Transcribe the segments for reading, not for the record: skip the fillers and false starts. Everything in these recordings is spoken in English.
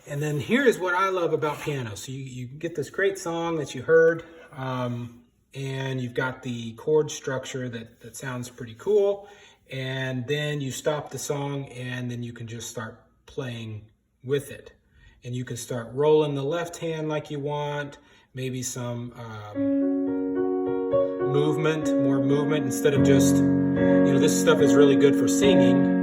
And then here is what I love about piano. So you get this great song that you heard, and you've got the chord structure that sounds pretty cool. And then you stop the song, and then you can just start playing with it. And you can start rolling the left hand like you want, maybe some more movement instead of just, this stuff is really good for singing.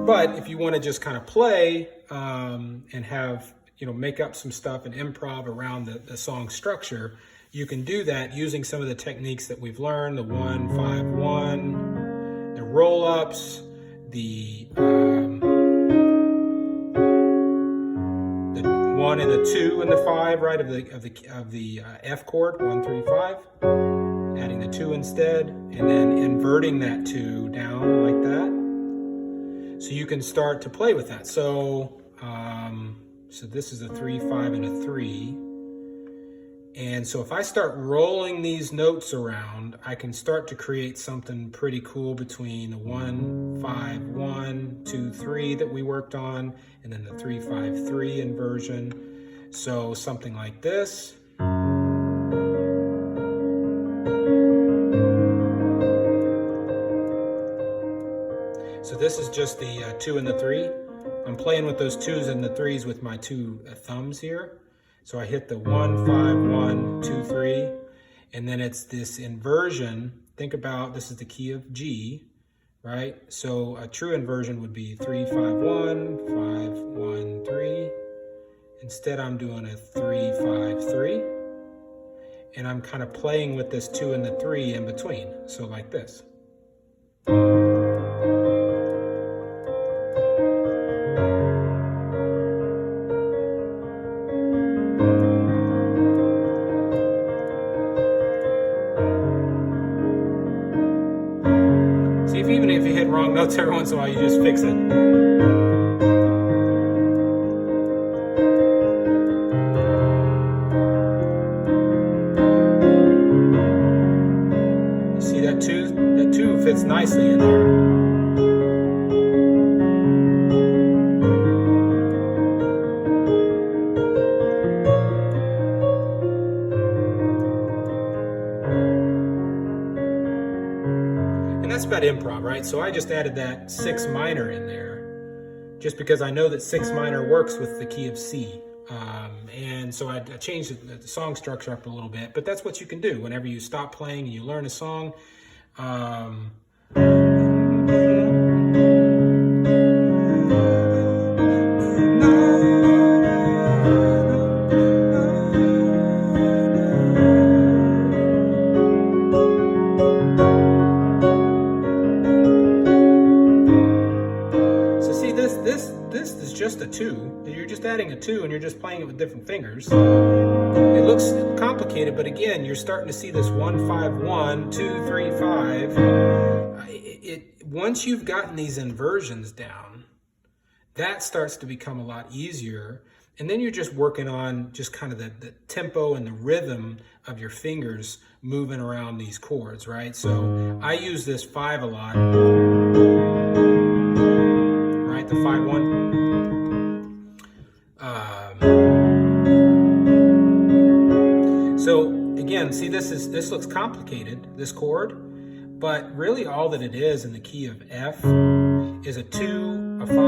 But if you want to just kind of play and have, make up some stuff and improv around the song structure, you can do that using some of the techniques that we've learned, the 1-5-1, the roll-ups, the 1 and the 2 and the 5, right, of the F chord, 1, 3, 5, adding the 2 instead, and then inverting that 2 down like that. So you can start to play with that. So this is a 3, 5, and a 3. And so if I start rolling these notes around, I can start to create something pretty cool between the 1, 5, 1, 2, 3 that we worked on, and then the 3, 5, 3 inversion. So something like this. So this is just the 2 and the 3. I'm playing with those 2s and the 3s with my 2 thumbs here. So I hit the 1, 5, 1, 2, 3, and then it's this inversion. Think about, this is the key of G, right? So a true inversion would be 3, 5, 1, 5, 1, 3. Instead, I'm doing a 3, 5, 3. And I'm kind of playing with this 2 and the 3 in between. So like this. See, even if you hit wrong notes every once in a while, you just fix it. That two fits nicely in there. And that's about improv, right? So I just added that 6 minor in there just because I know that 6 minor works with the key of C. And so I changed the song structure up a little bit, but that's what you can do whenever you stop playing and you learn a song. So see, this is just a 2. You're just adding a 2 and you're just playing it with different fingers. It looks complicated, but again, you're starting to see this 1, 5, 1, 2, 3, 5. Once you've gotten these inversions down, that starts to become a lot easier. And then you're just working on just kind of the tempo and the rhythm of your fingers moving around these chords, right? So I use this 5 a lot, right? The 5, 1. So again, see, this looks complicated, this chord, but really all that it is in the key of F is a 2, a 5, a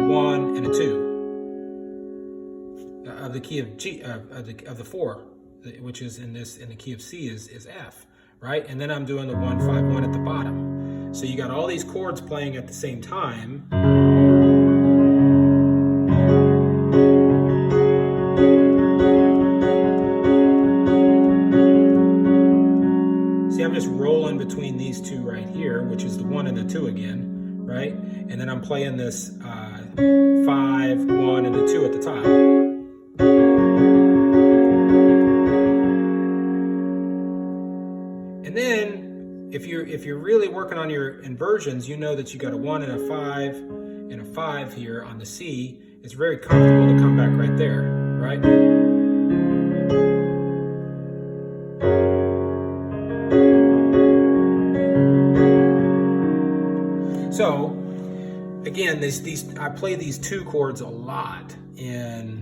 1, and a 2 of the key of G of the 4, which is in the key of C is F, right? And then I'm doing the 1, 5, 1 at the bottom. So you got all these chords playing at the same time. I'm just rolling between these 2 right here, which is the 1 and the 2 again, right? And then I'm playing this 5, 1, and the 2 at the top. And then if you're really working on your inversions, you know that you got a 1 and a 5 and a 5 here on the C. It's very comfortable to come back right there, right? So again, I play these two chords a lot in.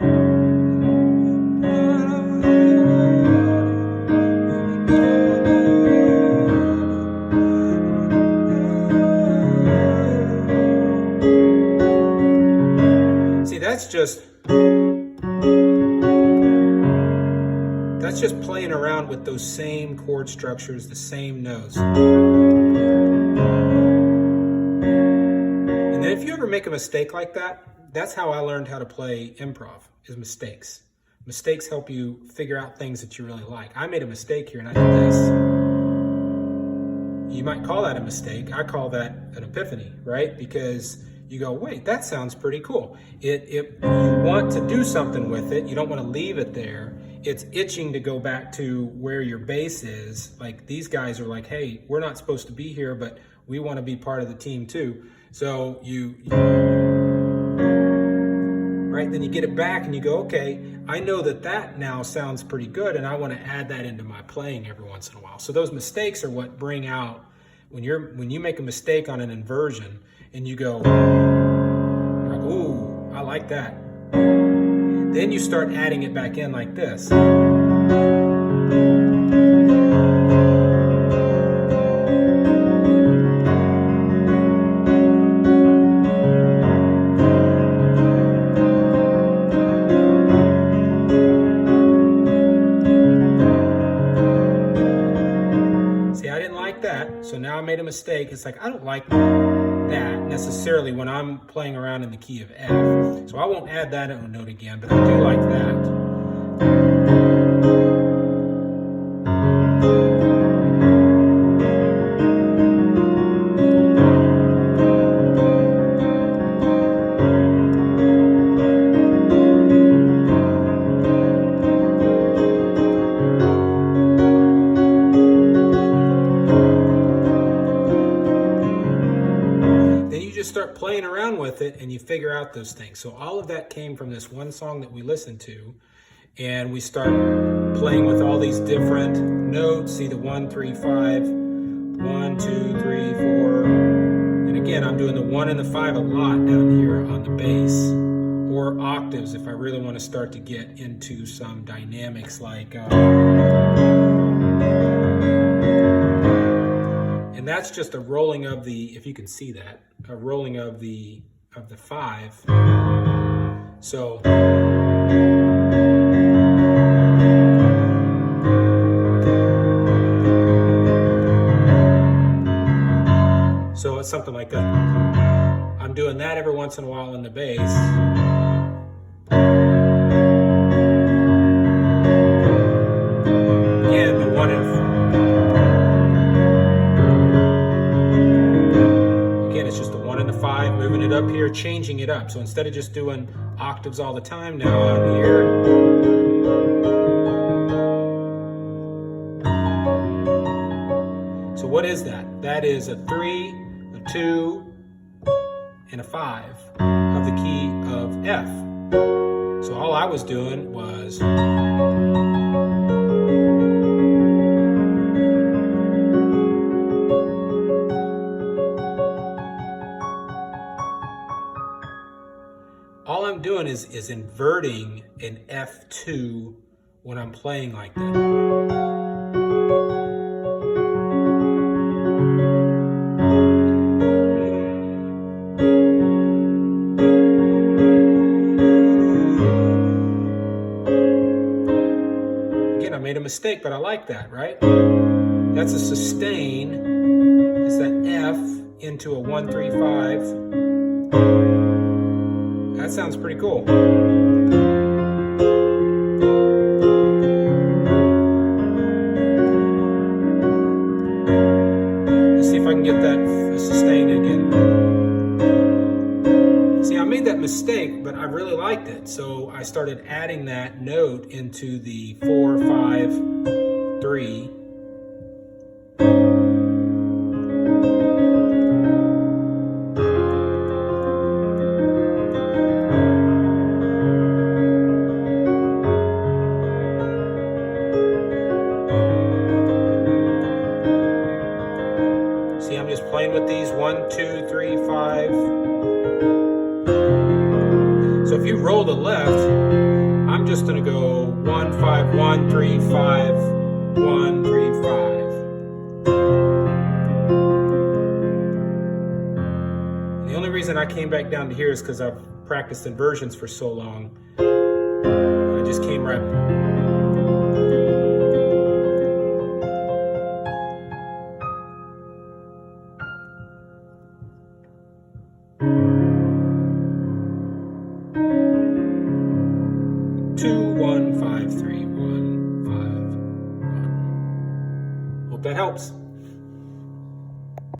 See, that's just playing around with those same chord structures, the same notes. And then if you ever make a mistake like that, that's how I learned how to play improv, is mistakes. Mistakes help you figure out things that you really like. I made a mistake here and I did this. You might call that a mistake. I call that an epiphany, right? Because you go, wait, that sounds pretty cool. You want to do something with it. You don't want to leave it there. It's itching to go back to where your base is. Like, these guys are like, hey, we're not supposed to be here, but we want to be part of the team too. So right, then you get it back and you go, okay, I know that now sounds pretty good, and I want to add that into my playing every once in a while. So those mistakes are what bring out, when you make a mistake on an inversion and you go, you're like, ooh, I like that. Then you start adding it back in like this. See, I didn't like that, so now I made a mistake. It's like, I don't like that necessarily when I'm playing around in the key of F. So I won't add that note again, but I do like that. Start playing around with it and you figure out those things. So all of that came from this one song that we listened to, and we start playing with all these different notes. See the 1, 3, 5, 1, 2, 3, 4, and again I'm doing the 1 and the 5 a lot down here on the bass, or octaves if I really want to start to get into some dynamics like and that's just a rolling of the, if you can see that, a rolling of the 5. So it's something like that. I'm doing that every once in a while in the bass. Again, the 1 and it's just the 1 and the 5, moving it up here, changing it up. So instead of just doing octaves all the time, now I'm here. So what is that? That is a 3, a 2, and a 5 of the key of F. So all I was doing was is inverting an F2 when I'm playing like that. Again, I made a mistake, but I like that, right? That's a sustain. It's that F into a 1, 3, 5. That sounds pretty cool. Let's see if I can get that sustained again. See, I made that mistake, but I really liked it. So I started adding that note into the 4, 5, 3. See, I'm just playing with these 1, 2, 3, 5. roll to left, I'm just going to go 1 5 1 3 5 1 3 5. The only reason I came back down to here is because I've practiced inversions for so long. I just came right. 2 1 5 3 1 5 1. Hope that helps.